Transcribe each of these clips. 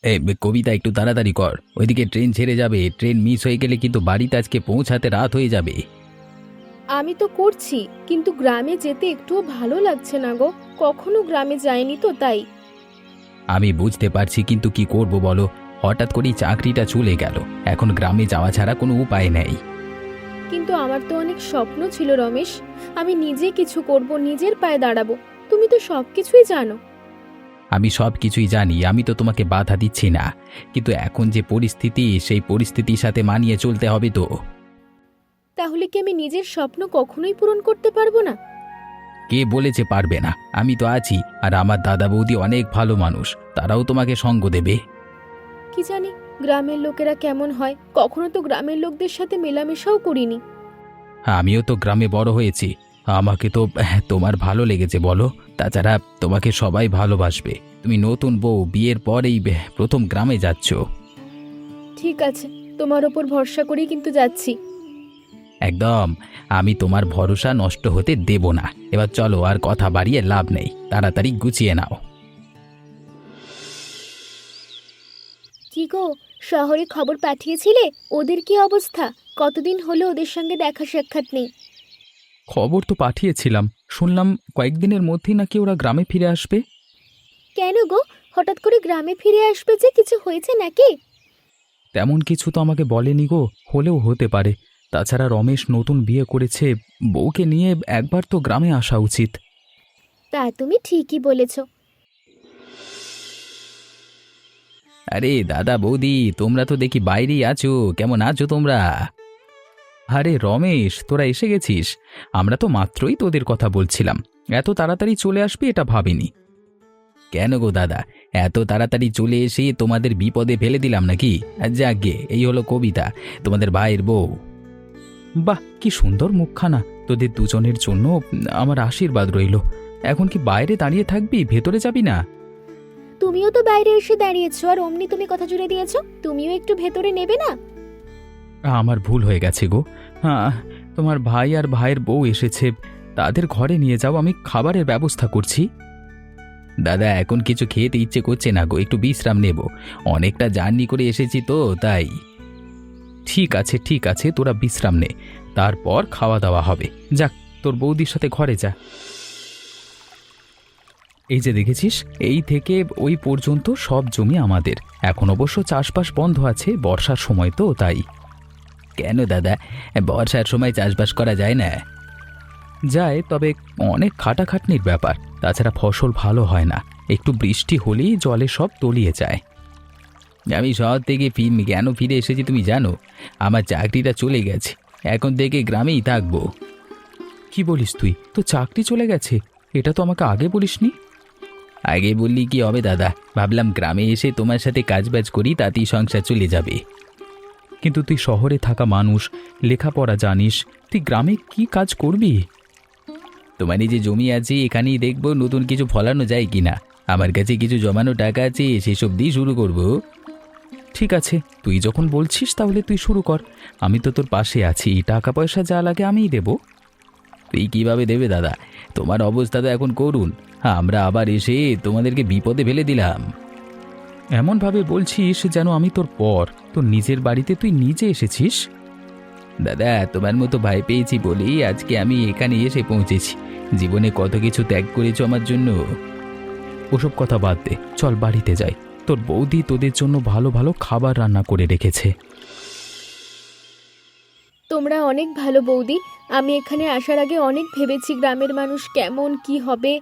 এই কবিতা, একটু তাড়াতাড়ি কর, ওইদিকে ট্রেন ছেড়ে যাবে। ট্রেন মিস হয়ে গেলে কিন্তু বাড়িতে আজকে পৌঁছাতে রাত হয়ে যাবে। আমি তো করছি, কিন্তু গ্রামে যেতে একটুও ভালো লাগছে না গো। কখনো গ্রামে যাইনি তো তাই। আমি বুঝতে পারছি, কিন্তু কি করব বলো? হঠাৎ করেই চাকরিটা চলে গেল, এখন গ্রামে যাওয়া ছাড়া কোনো উপায় নেই। কিন্তু আমার তো অনেক স্বপ্ন ছিল রমেশ। আমি নিজে কিছু করব, নিজের পায়ে দাঁড়াবো। তুমি তো সবকিছুই জানো। আমি সব কিছুই জানি, আমি তো তোমাকে বাধা দিচ্ছি না, কিন্তু এখন যে পরিস্থিতি, সেই পরিস্থিতির সাথে মানিয়ে চলতে হবে তো। তাহলে কি আমি নিজের স্বপ্ন কখনোই পূরণ করতে পারবো না? কে বলেছে পারবে না? আমি তো আছি, আর আমার দাদা বৌদি অনেক ভালো মানুষ, তারাও তোমাকে সঙ্গ দেবে। কি জানি গ্রামের লোকেরা কেমন হয়, কখনো তো গ্রামের লোকদের সাথে মেলামেশাও করিনি। আমিও তো গ্রামে বড় হয়েছি, আমাকে তো তোমার ভালো লেগেছে বলো। তাছাড়া তোমাকে সবাই ভালোবাসবে, তুমি নতুন বউ, বিয়ের পরেই প্রথম গ্রামে যাচ্ছ। ঠিক আছে, তোমার ওপর ভরসা করেই কিন্তু যাচ্ছি। একদম, আমি তোমার ভরসা নষ্ট হতে দেব না। এবার চলো, আর কথা বাড়িয়ে লাভ নেই, তাড়াতাড়ি গুছিয়ে নাও। কি গো, শহরে খবর পাঠিয়েছিলে? ওদের কি অবস্থা? কতদিন হলো ওদের সঙ্গে দেখা সাক্ষাৎ নেই। খবর তো পাঠিয়েছিলাম, শুনলাম কয়েকদিনের মধ্যেই নাকি ওরা গ্রামে ফিরে আসবে। কেন গো, হঠাৎ করে গ্রামে ফিরে আসবে যে? কিছু হয়েছে নাকি? তেমন কিছু তো আমাকে বলেনি গো, হলেও হতে পারে। তাছাড়া রমেশ নতুন বিয়ে করেছে, বউকে নিয়ে একবার তো গ্রামে আসা উচিত। তা তুমি ঠিকই বলেছ। আরে দাদা বৌদি, তোমরা তো দেখি বাইরেই আছো, কেমন আছো তোমরা? আরে রমেশ, তোরা এসে গেছিস। আমরা তো মাত্রই তোদের কথা বলছিলাম, এত তাড়াতাড়ি চলে আসবি এটা ভাবিনি। কেন গো দাদা, এত তাড়াতাড়ি চলে এসে তোমাদের বিপদে ফেলে দিলাম নাকি? যাকগে, এই হলো কবিতা, তোমাদের ভাইয়ের বউ। বাহ, কি সুন্দর মুখখানা! তোদের দুজনের জন্য আমার আশীর্বাদ রইল। এখন কি বাইরে দাঁড়িয়ে থাকবি, ভেতরে যাবি না? তুমিও তো বাইরে এসে দাঁড়িয়েছো, আর অমনি তুমি কথা জুড়ে দিয়েছো। তুমিও একটু ভেতরে নেবে না? আমার ভুল হয়ে গেছে গো। হ্যাঁ, তোমার ভাই আর ভাইয়ের বউ এসেছে, তাদের ঘরে নিয়ে যাও, আমি খাবারের ব্যবস্থা করছি। দাদা, এখন কিছু খেতে ইচ্ছে করছে না গো, একটু বিশ্রাম নেব, অনেকটা জার্নি করে এসেছি তো তাই। ঠিক আছে ঠিক আছে, তোরা বিশ্রাম নে, তারপর খাওয়া দাওয়া হবে। যাক, তোর বৌদির সাথে ঘরে যা। এই যে দেখেছিস, এই থেকে ওই পর্যন্ত সব জমি আমাদের। এখন অবশ্য চাষবাস বন্ধ আছে, বর্ষার সময় তো তাই। কেন দাদা, বর্ষার সময় চাষবাস করা যায় না? যায়, তবে অনেক খাটাখাটনির ব্যাপার, তাছাড়া ফসল ভালো হয় না, একটু বৃষ্টি হলেই জলে সব তলিয়ে যায়। আমি শহর থেকে কেন ফিরে এসেছি তুমি জানো? আমার চাকরিটা চলে গেছে, এখন থেকে গ্রামেই থাকবো। কি বলিস তুই? তো চাকরি চলে গেছে? এটা তো আমাকে আগে বলিসনি। আগে বললি কি হবে দাদা, ভাবলাম গ্রামে এসে তোমার সাথে কাজবাজ করি, তাতেই সংসার চলে যাবে। কিন্তু তুই শহরে থাকা মানুষ, লেখাপড়া জানিস, তুই গ্রামে কি কাজ করবি? তোমার এই যে জমি আছে, এখানেই দেখবো নতুন কিছু ফলানো যায় কিনা। আমার কাছে কিছু জমানো টাকা আছে, সেসব দিয়ে শুরু করব। ঠিক আছে, তুই যখন বলছিস তাহলে তুই শুরু কর, আমি তো তোর পাশে আছি, টাকা পয়সা যা লাগে আমিই দেব। তুই কিভাবে দেবে দাদা, তোমার অবস্থা তো এখন করুন, আমরা আবার এসে তোমাদেরকে বিপদে ফেলে দিলাম। এমনভাবে বলছিস যেন আমি তোর পর, তোর নিজের বাড়িতে তুই নিজে এসেছিস। দাদা, তোমার মতো ভাই পেয়েছি বলেই আজকে আমি এখানে এসে পৌঁছেছি, জীবনে কত কিছু ত্যাগ করেছো আমার জন্য। ওসব কথা বাদ দে, চল বাড়িতে যাই, তোর বৌদি তোদের জন্য ভালো ভালো খাবার রান্না করে রেখেছে। তোমরা অনেক ভালো বৌদি। আমি এখানে আসার আগে অনেক ভেবেছি গ্রামের মানুষ কেমন কি হবে।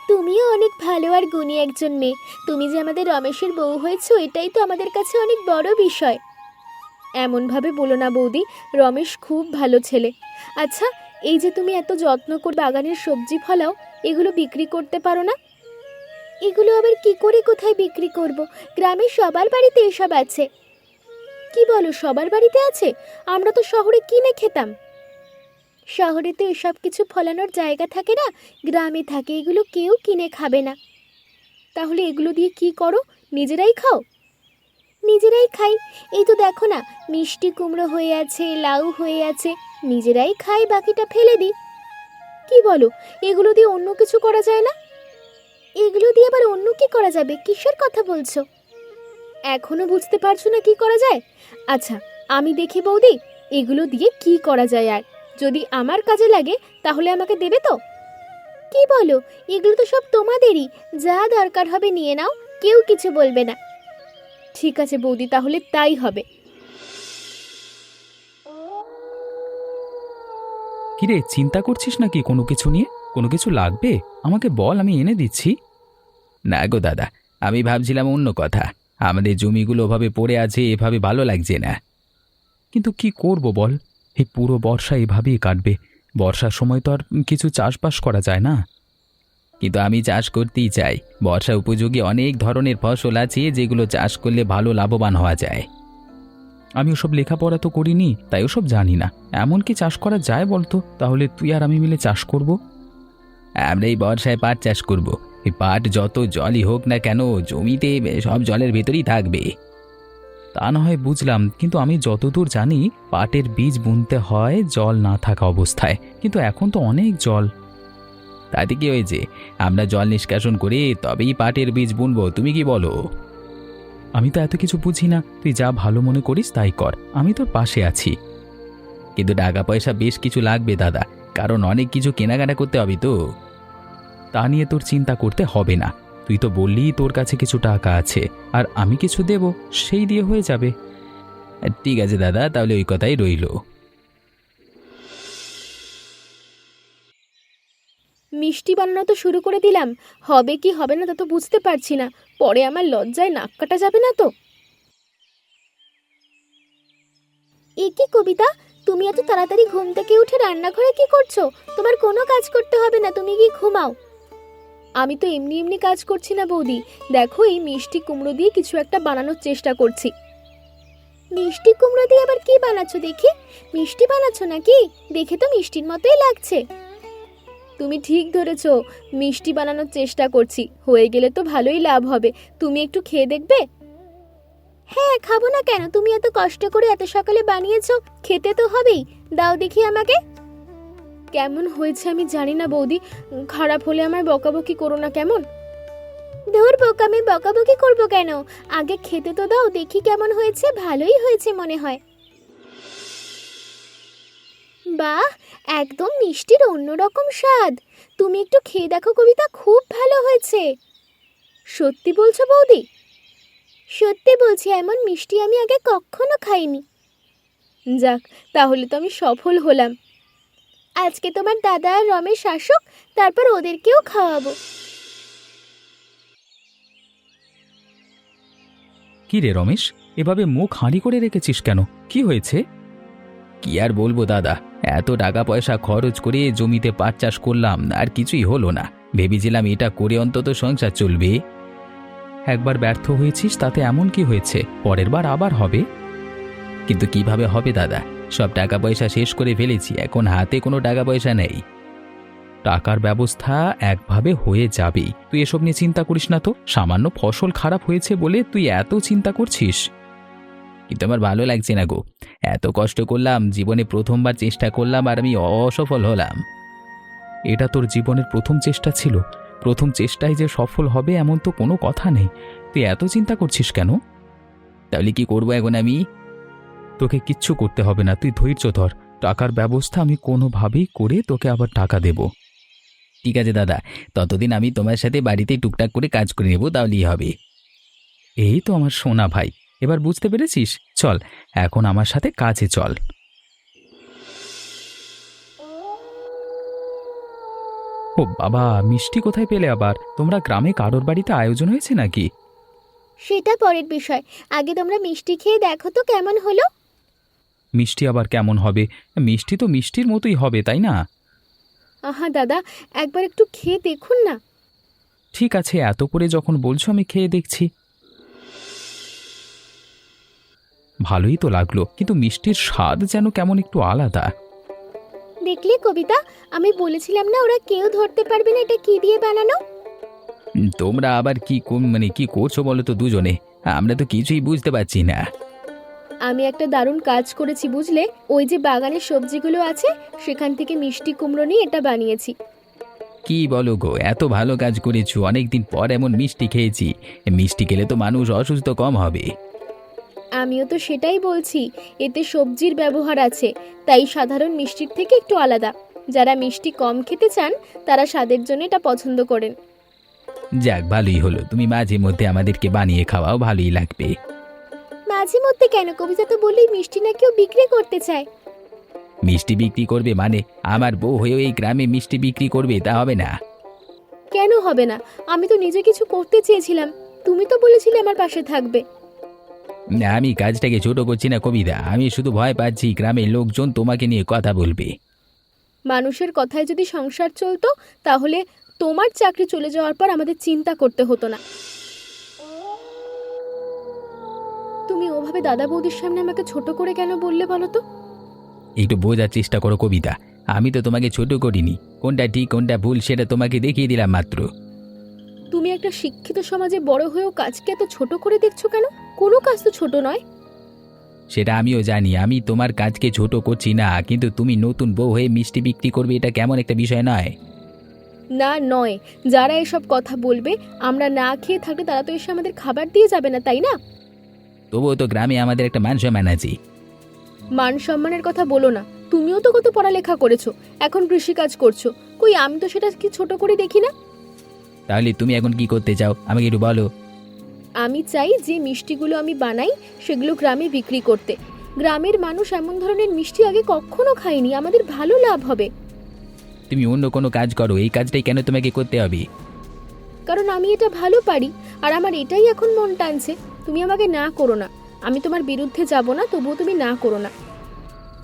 তুমিও অনেক ভালো আর গুণী একজন মেয়ে। তুমি যে আমাদের রমেশের বউ হয়েছো, এটাই তো আমাদের কাছে অনেক বড় বিষয়। এমনভাবে বলো না বৌদি, রমেশ খুব ভালো ছেলে। আচ্ছা, এই যে তুমি এত যত্ন করে বাগানের সবজি ফলাও, এগুলো বিক্রি করতে পারো না? এগুলো আবার কি করে কোথায় বিক্রি করব? গ্রামের সবার বাড়িতে এসব আছে। কি বলো, সবার বাড়িতে আছে? আমরা তো শহরে কিনে খেতাম। শহরে তো এসব কিছু ফলানোর জায়গা থাকে না, গ্রামে থাকে, এগুলো কেউ কিনে খাবে না। তাহলে এগুলো দিয়ে কি করো? নিজেরাই খাও? নিজেরাই খাই। এই তো দেখো না, মিষ্টি কুমড়ো হয়ে আছে, লাউ হয়ে আছে, নিজেরাই খাই, বাকিটা ফেলে দিই। কি বলো, এগুলো দিয়ে অন্য কিছু করা যায় না? এগুলো দিয়ে আবার অন্য কি করা যাবে? কিসের কথা বলছো? এখনো বুঝতে পারছো না কি করা যায়? আচ্ছা, আমি দেখি বৌদি এগুলো দিয়ে কি করা যায়, আর যদি আমার কাজে লাগে তাহলে আমাকে দেবে তো? কি বলো, এগুলো তো সব তোমাদেরই, যা দরকার হবে নিয়ে নাও, কেউ কিছু বলবে না। ঠিক আছে বৌদি, তাহলে তাই হবে। কিরে, চিন্তা করছিস নাকি কোনো কিছু নিয়ে? কোনো কিছু লাগবে আমাকে বল, আমি এনে দিচ্ছি। না গো দাদা, আমি ভাবছিলাম অন্য কথা। আমাদের জমিগুলো ওভাবে পড়ে আছে, এভাবে ভালো লাগছে না। কিন্তু কি করব বল, এই পুরো বর্ষা এভাবেই কাটবে। বর্ষার সময় তো আর কিছু চাষবাস করা যায় না। কিন্তু আমি চাষ করতেই চাই। বর্ষা উপযোগী অনেক ধরনের ফসল আছে যেগুলো চাষ করলে ভালো লাভবান হওয়া যায়। আমি ওসব লেখাপড়া তো করিনি, তাই ওসব জানি না। এমন কি চাষ করা যায় বলতো? তাহলে তুই আর আমি মিলে চাষ করব। আমরা এই বর্ষায় পাট চাষ করব। এই পাট যত জলই হোক না কেন, জমিতে সব জলের ভেতরেই থাকবে। তা না হয় বুঝলাম, কিন্তু আমি যতদূর জানি পাটের বীজ বুনতে হয় জল না থাকা অবস্থায়, কিন্তু এখন তো অনেক জল। তাতে কি হয়েছে, আমরা জল নিষ্কাশন করে তবেই পাটের বীজ বুনবো। তুমি কি বলো? আমি তো এত কিছু বুঝি না, তুই যা ভালো মনে করিস তাই কর, আমি তোর পাশে আছি। কিন্তু টাকা পয়সা বেশ কিছু লাগবে দাদা, কারণ অনেক কিছু কেনাকাটা করতে হবে তো। তা নিয়ে তোর চিন্তা করতে হবে না। তুই তো বললি তোর কাছে কিছু টাকা আছে, আর আমি কিছু দেব, সেই দিয়ে হয়ে যাবে। ঠিক আছে দাদা, তাহলে ওই কথাই রইল। মিষ্টি বানানো তো শুরু করে দিলাম, হবে কি হবে না তা তো বুঝতে পারছি না। পরে আমার লজ্জায় নাক কাটা যাবে না তো? এ কি কবিতা, তুমি এত তাড়াতাড়ি ঘুম থেকে উঠে রান্নাঘরে কি করছো? তোমার কোনো কাজ করতে হবে না, তুমি কি ঘুমাও। আমি তো এমনি এমনি কাজ করছি না বৌদি, দেখো এই মিষ্টি কুমড়ো দিয়ে কিছু একটা বানানোর চেষ্টা করছি। মিষ্টি কুমড়ো দিয়ে আবার কি বানাচ্ছ দেখি? মিষ্টি বানাচ্ছ নাকি? দেখে তো মিষ্টির মতোই লাগছে। তুমি ঠিক ধরেছো, মিষ্টি বানানোর চেষ্টা করছি, হয়ে গেলে তো ভালোই লাভ হবে। তুমি একটু খেয়ে দেখবে? হ্যাঁ, খাবো না কেন, তুমি এত কষ্ট করে এত সকালে বানিয়েছো, খেতে তো হবেই। দাও দেখি আমাকে। কেমন হয়েছে আমি জানি না বৌদি, খারাপ হলে আমায় বকাবকি করো না কেমন? ধুর বোকা, আমি বকাবকি করবো কেন? আগে খেতে তো দাও দেখি কেমন হয়েছে। ভালোই হয়েছে মনে হয়। বাহ, একদম মিষ্টির অন্যরকম স্বাদ। তুমি একটু খেয়ে দেখো কবিতা, খুব ভালো হয়েছে। সত্যি বলছো বৌদি? সত্যি বলছি, এমন মিষ্টি আমি আগে কখনো খাইনি। যাক, তাহলে তো আমি সফল হলাম। আজকে তোমার দাদা আর রমেশ আসুক, তারপর ওদেরকেও খাওয়াবো। কি রে রমেশ, এভাবে মুখ হাঁড়ি করে রেখেছিস কেন? কি হয়েছে? কি আর বলবো দাদা, এত টাকা পয়সা খরচ করে জমিতে পাট চাষ করলাম, আর কিছুই হলো না। ভেবেছিলাম এটা করে অন্তত সংসার চলবে। একবার ব্যর্থ হয়েছিস তাতে এমন কি হয়েছে, পরের বার আবার হবে। কিন্তু কিভাবে হবে দাদা, সব টাকা পয়সা শেষ করে ফেলেছি, এখন হাতে কোনো টাকা পয়সা নেই। টাকার ব্যবস্থা একভাবে হয়ে যাবেই, তুই এসব নিয়ে চিন্তা করিস না তো। সামান্য ফসল খারাপ হয়েছে বলে তুই এত চিন্তা করছিস? কিন্তু আমার ভালো লাগছে না গো। এত কষ্ট করলাম, জীবনে প্রথমবার চেষ্টা করলাম আর আমি অসফল হলাম। এটা তোর জীবনের প্রথম চেষ্টা ছিল? প্রথম চেষ্টায় যে সফল হবে এমন তো কোনো কথা নেই। তুই এত চিন্তা করছিস কেন? তাহলে কি করবো এখন আমি? তোকে কিচ্ছু করতে হবে না, তুই ধৈর্য ধর। টাকার ব্যবস্থা আমি কোনোভাবেই করে তোকে আবার টাকা দেব। ঠিক আছে দাদা, ততদিন আমি তোমার সাথে বাড়িতে টুকটাক করে কাজ করে নেব, তাহলেই হবে। এই তো আমার সোনা ভাই, এবার বুঝতে পেরেছিস? চল এখন আমার সাথে কাজে চল। ও বাবা, মিষ্টি কোথায় পেলে আবার? তোমরা গ্রামে কারোর বাড়িতে আয়োজন হয়েছে নাকি? সেটা পরের বিষয়, আগে তোমরা মিষ্টি খেয়ে দেখো তো কেমন হলো। মিষ্টি আবার কেমন হবে? মিষ্টি তো মিষ্টির মতোই হবে, তাই না? আহা দাদা, একবার একটু খেয়ে দেখুন না। ঠিক আছে, এত করে যখন বলছো আমি খেয়ে দেখছি। ভালোই তো লাগলো, কিন্তু মিষ্টির স্বাদ যেন কেমন একটু আলাদা। দেখলে কবিতা, আমি বলেছিলাম না ওরা কেউ ধরতে পারবে না এটা কি দিয়ে বানানো। তোমরা আবার কি মানে কি করছো বলো তো দুজনে? আমরা তো কিছুই বুঝতে পারছি না। আমি একটা দারুণ কাজ করেছি বুঝলে, ওই যে বাগানের সবজিগুলো আছে সেখান থেকে মিষ্টি কুমড়ো নিয়ে এটা বানিয়েছি। কি বলো গো, এত ভালো কাজ করেছো, অনেকদিন পর এমন মিষ্টি খেয়েছি। মিষ্টি খেলে তো মানুষ অসুস্থ কম হবে। আমিও তো সেটাই বলছি, এতে সবজির ব্যবহার আছে, তাই সাধারণ মিষ্টির থেকে একটু আলাদা। যারা মিষ্টি কম খেতে চান তারা স্বাদের জন্য এটা পছন্দ করেন। যাক, ভালোই হলো, তুমি মাঝে মধ্যে আমাদেরকে বানিয়ে খাওয়াও, ভালোই লাগবে। মাঝে মধ্যে কেন, কবিতা তো বললেই মিষ্টি না কেউ বিক্রি করতে চায়। মিষ্টি বিক্রি করবে মানে আমার বউ হয়েও এই গ্রামে মিষ্টি বিক্রি করবে, তা হবে না। কেন হবে না? আমি তো নিজে কিছু করতে চেয়েছিলাম, তুমি তো বলেছিলে আমার পাশে থাকবে। না, আমি কাজটাকে ছোট করছি না কবিতা, আমি শুধু ভয় পাচ্ছি গ্রামের লোকজন তোমাকে নিয়ে কথা বলবে। মানুষের কথায় যদি সংসার চলতো তাহলে তোমার চাকরি চলে যাওয়ার পর আমাদের চিন্তা করতে হতো না। তুমি ওভাবে দাদা বৌদির সামনে আমাকে ছোট করে কেন বললে বলো তো? একটু বোঝার চেষ্টা করো কবিতা, আমি তো তোমাকে ছোট করিনি, কোনটা ঠিক কোনটা ভুল সেটা তোমাকে দেখিয়ে দিলাম মাত্র। তুমি একটা শিক্ষিত সমাজে বড় হয়েও কাজকে এত ছোট করে দেখছো কেন? কোনো কাজ তো ছোট নয়। সেটা আমিও জানি, আমি তোমার কাজকে ছোট করছি না, কিন্তু তুমি নতুন বউ হয়ে মিষ্টি বিক্রি করবে, এটা কেমন একটা বিষয় নয়? না, নয়। যারা এসব কথা বলবে, আমরা না খেয়ে থাকলে তারা তো এসে আমাদের খাবার দিয়ে যাবে না, তাই না? তবুও তো গ্রামে আমাদের একটা মান সম্মান আছে। মান সম্মানের কথা বলো না। তুমিও তো কত পড়ালেখা করেছো, এখন কৃষিকাজ করছো, কই আমি তো সেটা কি ছোট করে দেখি না। তাহলে তুমি এখন কি করতে চাও আমাকে একটু বলো। আমি চাই যে মিষ্টিগুলো আমি বানাই সেগুলো গ্রামে বিক্রি করতে। গ্রামের মানুষ এমন ধরনের মিষ্টি আগে কখনো খায়নি, আমাদের ভালো লাভ হবে। তুমি অন্য কোনো কাজ করো, এই কাজটাই কেন তোমাকে করতে হবে? কারণ আমি এটা ভালো পারি, আর আমার এটাই এখন মন টানছে। তুমি আমাকে না করো না, আমি তোমার বিরুদ্ধে যাব না, তবুও তুমি না করো না।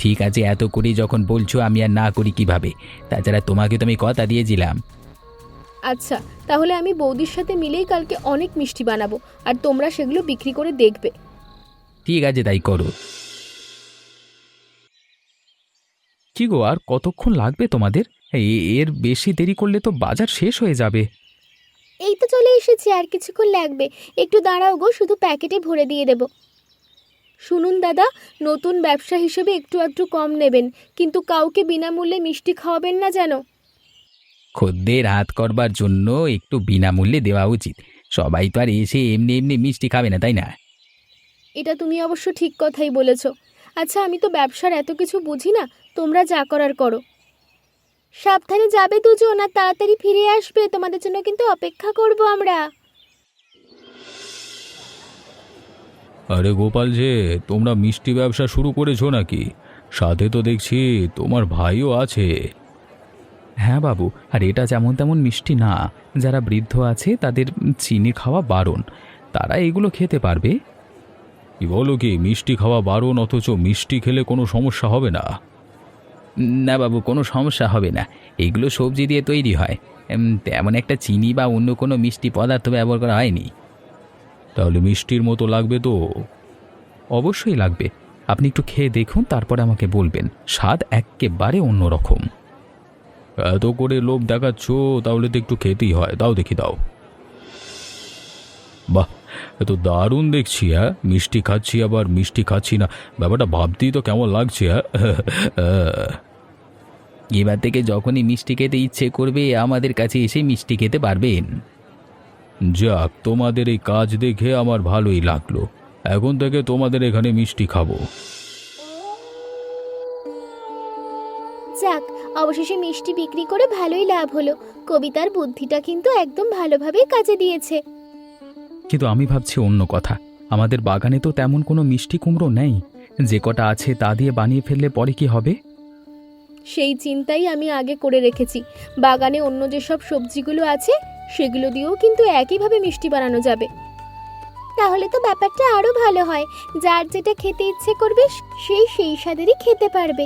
ঠিক আছে, এত করে যখন বলছো আমি আর না করি কিভাবে? তাছাড়া তোমাকে তো আমি কথা দিয়েছিলাম। আচ্ছা, তাহলে আমি বৌদির সাথে মিলেই কালকে অনেক মিষ্টি বানাবো, আর তোমরা সেগুলো বিক্রি করে দেখবে। ঠিক আছে, তাই করো। কি গো, আর কতক্ষণ লাগবে তোমাদের? এর বেশি দেরি করলে তো বাজার শেষ হয়ে যাবে। এই তো চলে এসেছি, আর কিছুক্ষণ লাগবে। একটু দাঁড়াও গো, শুধু প্যাকেটে ভরে দিয়ে দেব। শুনুন দাদা, নতুন ব্যবসা হিসেবে একটু একটু কম নেবেন, কিন্তু কাউকে বিনামূল্যে মিষ্টি খাওয়াবেন না যেন। খদ্দের হাত করবার জন্য একটু বিনামূল্যে দেওয়া উচিত। সবাই তো আর এসে এমনি এমনি মিষ্টি খাবে না, তাই না? এটা তুমি অবশ্য ঠিক কথাই বলেছ। আচ্ছা, আমি তো ব্যবসার এত কিছু বুঝি না, তোমরা যা করার করো। সাবধানে যাবে দুজন, আর তাড়াতাড়ি ফিরে আসবে, তোমাদের জন্য কিন্তু অপেক্ষা করব আমরা। আরে গোপাল যে, তোমরা মিষ্টি ব্যবসা শুরু করেছো নাকি? সাথে তো দেখছি তোমার ভাইও আছে। হ্যাঁ বাবু, আর এটা যেমন তেমন মিষ্টি না। যারা বৃদ্ধ আছে তাদের চিনি খাওয়া বারণ, তারা এগুলো খেতে পারবে। কি বলো, কি মিষ্টি খাওয়া বারণ অথচ মিষ্টি খেলে কোনো সমস্যা হবে না? না বাবু, কোনো সমস্যা হবে না, এগুলো সবজি দিয়ে তৈরি হয়। তেমন একটা চিনি বা অন্য কোনো মিষ্টি পদার্থ ব্যবহার করা হয়নি। তাহলে মিষ্টির মতো লাগবে তো? অবশ্যই লাগবে, আপনি একটু খেয়ে দেখুন, তারপরে আমাকে বলবেন। স্বাদ এক্কেবারে অন্যরকম। এত করে লোভ দেখাচ্ছ, তাহলে তো একটু খেতেই হয়। দাও দেখি, দাও। বাহ, এ তো দারুণ দেখছি। হ্যাঁ, মিষ্টি খাচ্ছি আবার মিষ্টি খাচ্ছি না, ব্যাপারটা ভাবতেই তো কেমন লাগছে। হ্যাঁ এবার থেকে যখনই মিষ্টি খেতে ইচ্ছে করবে আমাদের কাছে এসে মিষ্টি খেতে পারবেন। যাক, তোমাদের এই কাজ দেখে আমার ভালোই লাগলো। এখন থেকে তোমাদের এখানে মিষ্টি খাবো। যাক, অবশেষে মিষ্টি বিক্রি করে ভালোই লাভ হলো। কবিতার বুদ্ধিটা কিন্তু একদম ভালোভাবেই কাজে দিয়েছে। কিন্তু আমি ভাবছি অন্য কথা, আমাদের বাগানে তো তেমন কোনো মিষ্টি কুমড়ো নেই। যে কটা আছে তা দিয়ে বানিয়ে ফেললে পরে কি হবে? সেই চিন্তাই আমি আগে করে রেখেছি। বাগানে অন্য যেসব সবজিগুলো আছে সেগুলো দিয়েও কিন্তু একইভাবে মিষ্টি বানানো যাবে। তাহলে তো ব্যাপারটা আরো ভালো হয়, যার যেটা খেতে ইচ্ছে করবে সেই স্বাদেরই খেতে পারবে।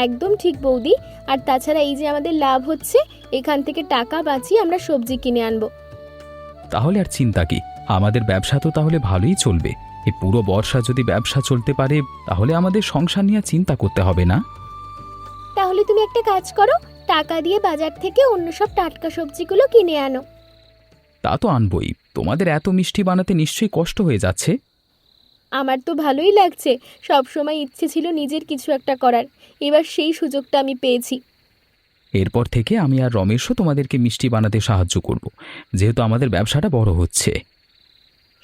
একদম ঠিক বৌদি। আর তাছাড়া এই যে আমাদের লাভ হচ্ছে, এখান থেকে টাকা বাঁচিয়ে আমরা সবজি কিনে আনবো। তাহলে আর চিন্তা কি, আমাদের ব্যবসা তো তাহলে ভালোই চলবে। এই পুরো বর্ষা যদি ব্যবসা চলতে পারে তাহলে আমাদের সংসার নিয়ে চিন্তা করতে হবে না। তাহলে তুমি একটা কাজ করো, টাকা দিয়ে বাজার থেকে অন্য সব টাটকা সবজিগুলো কিনে আনো। তা তো আনবই, তোমাদের এত মিষ্টি বানাতে নিশ্চয়ই কষ্ট হয়ে যাচ্ছে। আমার তো ভালোই লাগছে, সব সময় ইচ্ছে ছিল নিজের কিছু একটা করার, এবার সেই সুযোগটা আমি পেয়েছি। এরপর থেকে আমি আর রমেশও তোমাদেরকে মিষ্টি বানাতে সাহায্য করব, যেহেতু আমাদের ব্যবসাটা বড় হচ্ছে।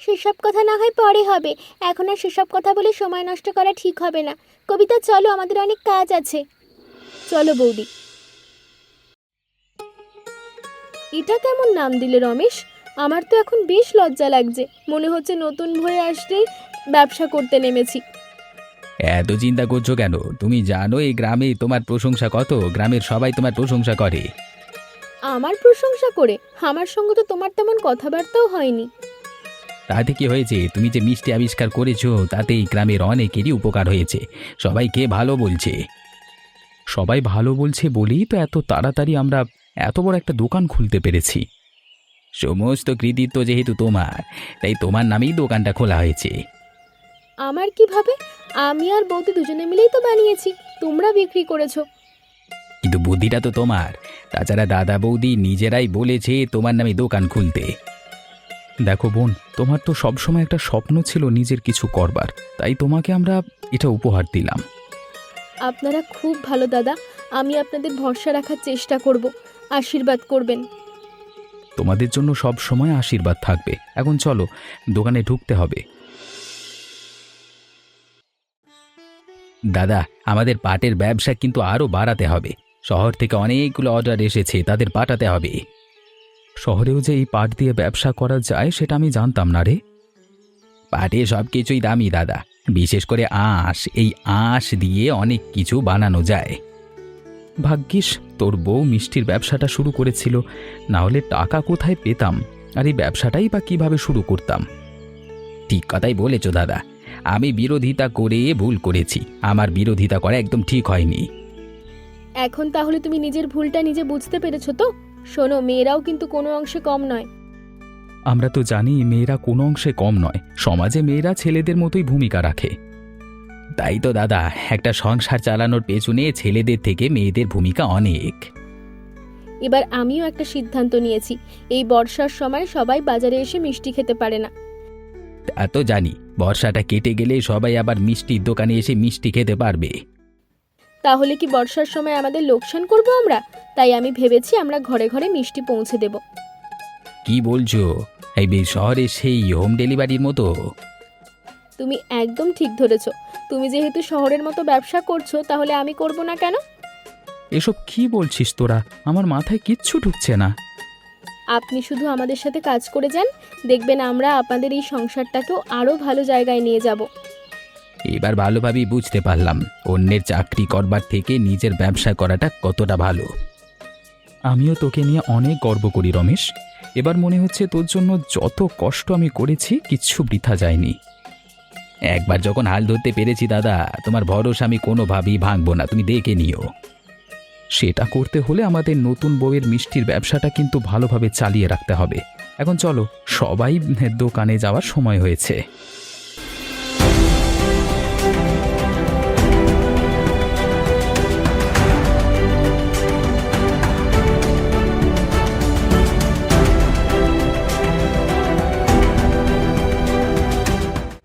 সেসব কথা না হয় পরে হবে, এখন আর সেসব কথা বলে সময় নষ্ট করা ঠিক হবে না। কবিতা চলো, আমাদের অনেক কাজ আছে। চলো বৌদি। এটা কেমন নাম দিলে রমেশ? আমার তো এখন বেশ লজ্জা লাগছে, মনে হচ্ছে নতুন হয়ে আসলেই ব্যবসা করতে নেমেছি। এত চিন্তা করছো কেন? তুমি জানো এই গ্রামে তোমার প্রশংসা কত, গ্রামের সবাই তোমার প্রশংসা করে। আমার প্রশংসা করে? আমার সঙ্গে তো তোমার তেমন কথাবার্তাও হয়নি। তাতে কি হয়েছে? তুমি যে মিষ্টি আবিষ্কার করেছো তাতে এই গ্রামের অনেকেরই উপকার হয়েছে, সবাইকে ভালো বলছে। সবাই ভালো বলছে বলেই তো এত তাড়াতাড়ি আমরা এত বড় একটা দোকান খুলতে পেরেছি। সমস্ত কৃতিত্ব যেহেতু তোমার, তাই তোমার নামেই দোকানটা খোলা হয়েছে। আমার কিভাবে? আমি আর বৌদি দুজনে মিলেই তো বানিয়েছি, তোমরা বিক্রি করেছো। কিন্তু বুদ্ধিটা তো তোমার। তাছাড়া দাদা বৌদি নিজেরাই বলেছে তোমার নামে দোকান খুলতে। দেখো বোন, তোমার তো সবসময় একটা স্বপ্ন ছিল নিজের কিছু করবার, তাই তোমাকে আমরা এটা উপহার দিলাম। আপনারা খুব ভালো দাদা, আমি আপনাদের ভরসা রাখার চেষ্টা করব, আশীর্বাদ করবেন। তোমাদের জন্য সব সময় আশীর্বাদ থাকবে। এখন চলো, দোকানে ঢুকতে হবে। দাদা, আমাদের পাটের ব্যবসা কিন্তু আরো বাড়াতে হবে। শহর থেকে অনেকগুলো অর্ডার এসেছে, তাদের পাঠাতে হবে। শহরেও যে এই পাট দিয়ে ব্যবসা করা যায় সেটা আমি জানতাম না রে। পাটে সব কিছুই দামি দাদা, বিশেষ করে আঁশ। এই আঁশ দিয়ে অনেক কিছু বানানো যায়। ভাগ্যিস তোর বউ মিষ্টির ব্যবসাটা শুরু করেছিল, না হলে টাকা কোথায় পেতাম, আর এই ব্যবসাটাই বা কিভাবে শুরু করতাম। ঠিক কথাই বলেছ দাদা, আমি বিরোধিতা করে ভুল করেছি। আমার বিরোধিতা করা একদম ঠিক হয়নি। এখন তাহলে তুমি নিজের ভুলটা নিজে বুঝতে পেরেছো তো? শোনো, মেয়েরাও কিন্তু কোনো অংশে কম নয়। আমরা তো জানি মেয়েরা কোনো অংশে কম নয়, সমাজে মেয়েরা ছেলেদের মতোই ভূমিকা রাখে। তাই তো দাদা, একটা সংসার চালানোর পেছনে ছেলেদের থেকে মেয়েদের ভূমিকা অনেক। এবার আমিও একটা সিদ্ধান্ত নিয়েছি, এই বর্ষার সময় সবাই বাজারে এসে মিষ্টি খেতে পারে না। তা তো জানি, বর্ষাটা কেটে গেলে সবাই আবার মিষ্টির দোকানে এসে মিষ্টি খেতে পারবে। তাহলে কি বর্ষার সময় আমাদের লোকসান করব আমরা? তাই আমি ভেবেছি আমরা ঘরে ঘরে মিষ্টি পৌঁছে দেব। কি বলছো? এই শহরে সেই হোম ডেলিভারির মতো? তুমি একদম ঠিক ধরেছ। তুমি যেহেতু শহরের মতো ব্যবসা করছো, তাহলে আমি করব না কেন? এসব কি বলছিস তোরা? আমার মাথায় কিচ্ছু ঢুকছে না। আপনি শুধু আমাদের সাথে কাজ করে যান, দেখবেন আমরা আপনাদের এই সংসারটাকেও আরো ভালো জায়গায় নিয়ে যাব। এবার ভালোভাবেই বুঝতে পারলাম অন্যের চাকরি করবার থেকে নিজের ব্যবসা করাটা কতটা ভালো। আমিও তোকে নিয়ে অনেক গর্ব করি রমেশ। এবার মনে হচ্ছে তোর জন্য যত কষ্ট আমি করেছি কিচ্ছু বৃথা যায়নি। একবার যখন হাল ধরতে পেরেছি দাদা, তোমার ভরসা আমি কোনোভাবেই ভাঙবো না, তুমি দেখে নিও। সেটা করতে হলে আমাদের নতুন বউয়ের মিষ্টির ব্যবসাটা কিন্তু ভালোভাবে চালিয়ে রাখতে হবে। এখন চলো, সবাই দোকানে যাওয়ার সময় হয়েছে।